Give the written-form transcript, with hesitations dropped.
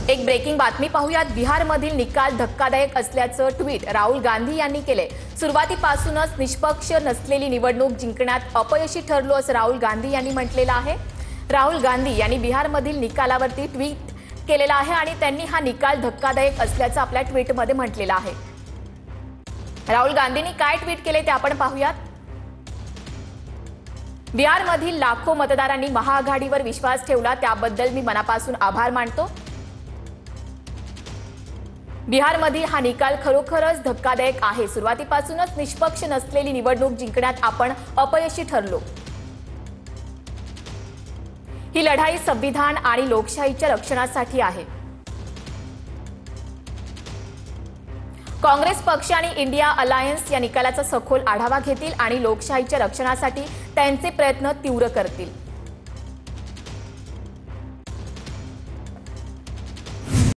एक ब्रेकिंग बातमी पाहूयात। बिहारमधील निकाल धक्कादायक असल्याचं ट्विट राहुल गांधी यांनी केले। सुरुवातीपासूनच निष्पक्ष नसलेली निवडणूक जिंकण्यात अपयशी ठरलो असं राहुल गांधी यांनी म्हटलेलं आहे। राहुल गांधी यांनी बिहारमधील निकालावरती ट्विट केलेलं आहे आणि त्यांनी हा निकाल धक्कादायक असल्याचं आपल्या ट्विटमध्ये म्हटलेलं आहे। राहुल गांधींनी काय ट्विट केले ते आपण पाहूयात। बिहारमधील लाखो मतदारांनी महाआघाडीवर विश्वास ठेवला, त्याबद्दल मी मनापासून आभार मानतो। बिहारमधील हा निकाल खरोखरच धक्कादायक आहे। सुरुवातीपासूनच निष्पक्ष नसलेली निवडणूक जिंकण्यात आपण अपयशी ठरलो। ही लढाई संविधान आणि लोकशाहीच्या रक्षणासाठी आहे। काँग्रेस पक्ष आणि इंडिया अलायन्स या निकालाचा सखोल आढावा घेतील आणि लोकशाहीच्या रक्षणासाठी त्यांचे प्रयत्न तीव्र करतील।